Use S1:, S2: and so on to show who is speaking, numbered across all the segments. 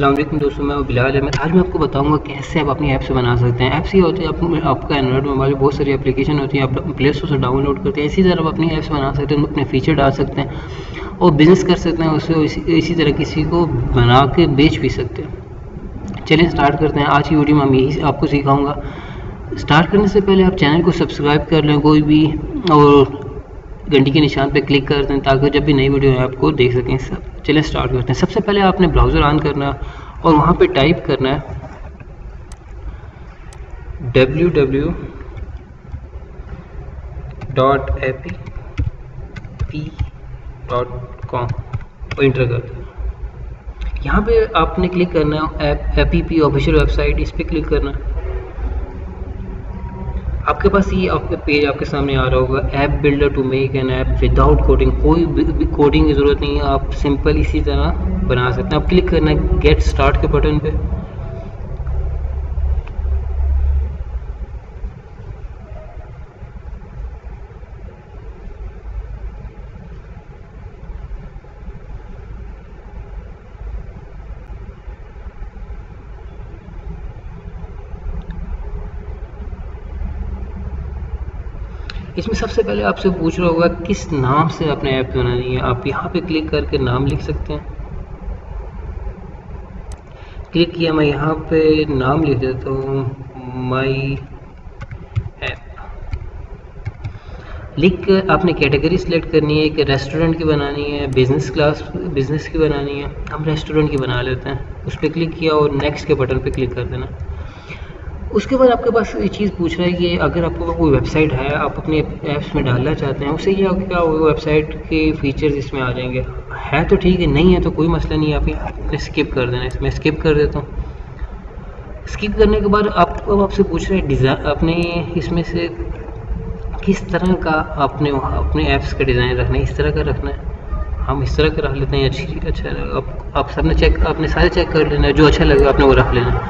S1: अस्सलाम वालेकुम दोस्तों, मैं बिलाल अहमद। आज मैं आपको बताऊंगा कैसे आप अपनी ऐप्स बना सकते हैं। ऐप्स ये होती है आपका एंड्रॉइड मोबाइल में बहुत सारी एप्लीकेशन होती है, आप प्ले स्टोर से डाउनलोड करते हैं। इसी तरह आप अपनी ऐप्स बना सकते हैं, अपने फीचर डाल सकते हैं और बिज़नेस कर सकते हैं उससे। इसी तरह किसी को बना के बेच भी सकते हैं। चलिए स्टार्ट करते हैं। आज की वीडियो में हम यही आपको सिखाऊँगा। स्टार्ट करने से पहले आप चैनल को सब्सक्राइब कर लें कोई भी, और घंटी के निशान पर क्लिक कर दें ताकि जब भी नई वीडियो है आपको देख सकें सब। चलिए स्टार्ट करते हैं। सबसे पहले आपने ब्राउज़र ऑन करना और वहाँ पे टाइप करना है www.app.com और इंटर कर दें। यहाँ पे आपने क्लिक करना है एपीपी ऑफिशियल वेबसाइट, इस पर क्लिक करना। आपके पास ये आपका पेज आपके सामने आ रहा होगा, app builder to make an app without coding. कोई भी कोडिंग की ज़रूरत नहीं है, आप सिंपल इसी तरह बना सकते हैं। आप क्लिक करना है गेट स्टार्ट के बटन पे। इसमें सबसे पहले आपसे पूछ रहा होगा किस नाम से आपने ऐप बनानी है। आप यहाँ पे क्लिक करके नाम लिख सकते हैं। क्लिक किया, मैं यहाँ पे नाम लिख देता हूँ माई ऐप। लिख कर आपने कैटेगरी सिलेक्ट करनी है कि रेस्टोरेंट की बनानी है, बिजनेस की बनानी है। हम रेस्टोरेंट की बना लेते हैं। उस पर क्लिक किया और नेक्स्ट के बटन पे क्लिक कर देना। उसके बाद आपके पास ये चीज़ पूछ रहा है कि अगर आपको कोई वेबसाइट है आप अपने ऐप्स में डालना चाहते हैं, उससे क्या होगा, वेबसाइट के फीचर्स इसमें आ जाएंगे। है तो ठीक है, नहीं है तो कोई मसला नहीं है, आपने स्किप कर देना। इसमें स्किप कर देता हूँ। स्किप करने के बाद आपसे पूछ रहे हैं डिज़ाइन, अपने इसमें से किस तरह का आपने अपने ऐप्स का डिज़ाइन रखना है। इस तरह का रखना है, हम इस तरह का रख लेते हैं। अच्छा आप सबने आपने सारे चेक कर लेना है, जो अच्छा लगे आपने वो रख लेना।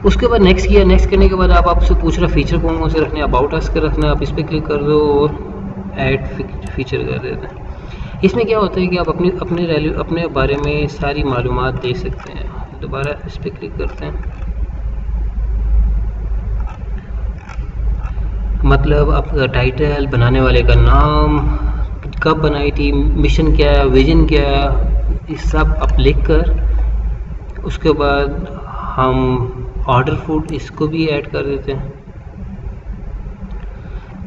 S1: उसके बाद नेक्स्ट किया। नेक्स्ट करने के बाद आपसे पूछ रहा फीचर कौन से रखने हैं। अबाउट अस का रखना है, आप इस पर क्लिक कर दो और ऐड फीचर कर देते हैं। इसमें क्या होता है कि आप अपने बारे में सारी मालूमात दे सकते हैं। दोबारा इस पर क्लिक करते हैं। मतलब आपका टाइटल, बनाने वाले का नाम, कब बनाई थी, मिशन क्या है, विजन क्या है, ये सब आप लिख कर उसके बाद हम ऑर्डर फूड इसको भी ऐड कर देते हैं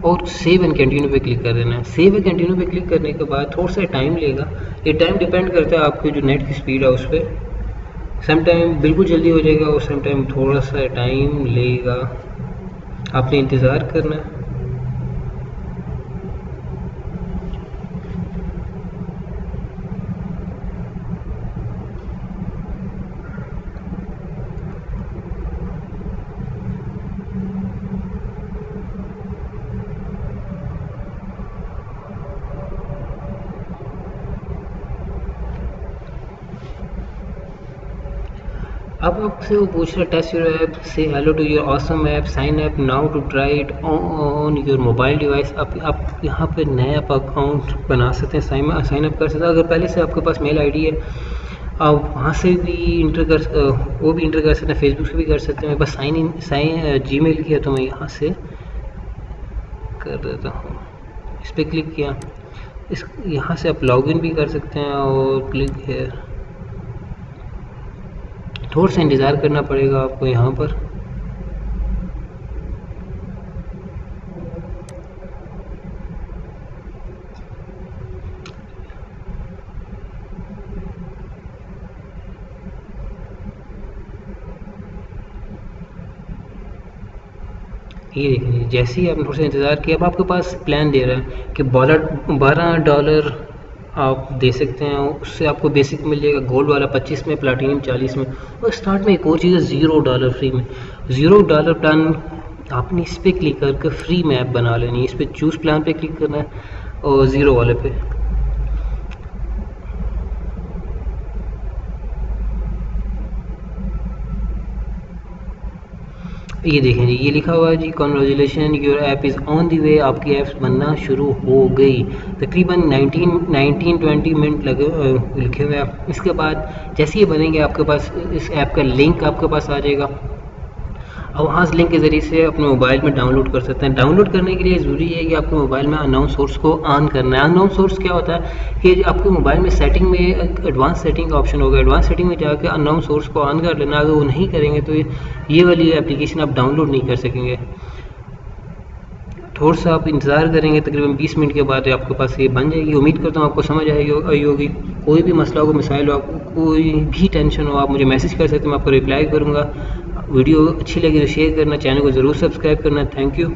S1: और सेव एंड कंटिन्यू पे क्लिक कर देना है। सेव एंड कंटिन्यू पे क्लिक करने के बाद थोड़ा सा टाइम लेगा। ये टाइम डिपेंड करता है आपके जो नेट की स्पीड है उस पर। सम टाइम बिल्कुल जल्दी हो जाएगा और सम टाइम थोड़ा सा टाइम लेगा, आपने इंतज़ार करना है। अब आपसे वो पूछ रहा है test your app, say hello to your awesome app, sign up now to try it on your mobile device. आप यहाँ पे नया अकाउंट बना सकते हैं, साइन अप कर सकते हैं। अगर पहले से आपके पास मेल आईडी है आप वहाँ से भी इंटर कर सकते हैं, फेसबुक से भी कर सकते हैं। बस साइन जीमेल किया तो मैं यहाँ से कर देता हूँ। इस पर क्लिक किया, यहाँ से आप लॉगिन भी कर सकते हैं और क्लिक है। थोड़ा सा इंतज़ार करना पड़ेगा आपको यहाँ पर। ये देखिए, जैसे ही आपने थोड़ा सा इंतज़ार किया, अब आपके पास प्लान दे रहा है कि $12 आप दे सकते हैं। उससे आपको बेसिक मिल जाएगा, गोल्ड वाला 25 में, प्लाटीनियम 40 में। और स्टार्ट में एक और चीज़ है $0 फ्री में। $0 प्लान आपने इस पर क्लिक करके फ्री में ऐप बना लेनी है। इस पर चूज़ प्लान पे क्लिक करना है और 0 वाले पे। ये देखें जी, ये लिखा हुआ है जी, congratulation your app is on the way, आपकी ऐप्स बनना शुरू हो गई। तकरीबन 19-20 मिनट लिखे हुए हैं। इसके बाद जैसे ही बनेंगे आपके पास इस ऐप का लिंक आपके पास आ जाएगा, और वहाँ से लिंक के ज़रिए से अपने मोबाइल में डाउनलोड कर सकते हैं। डाउनलोड करने के लिए ज़रूरी है कि आपके मोबाइल में अननोन सोर्स को ऑन करना है। अननोन सोर्स क्या होता है कि आपके मोबाइल में सेटिंग में एडवांस सेटिंग का ऑप्शन होगा, एडवांस सेटिंग में जाकर अननोन सोर्स को ऑन कर लेना। अगर वो नहीं करेंगे तो ये वाली एप्लीकेशन आप डाउनलोड नहीं कर सकेंगे। थोड़ा सा आप इंतज़ार करेंगे, तकरीबन 20 मिनट के बाद आपके पास ये बन जाएगी। उम्मीद करता हूँ आपको समझ आई होगी। कोई भी मसला हो, मिसाइल हो, आपको कोई भी टेंशन हो, आप मुझे मैसेज कर सकते हैं, मैं आपको रिप्लाई करूँगा। वीडियो अच्छी लगी तो शेयर करना, चैनल को ज़रूर सब्सक्राइब करना। Thank you.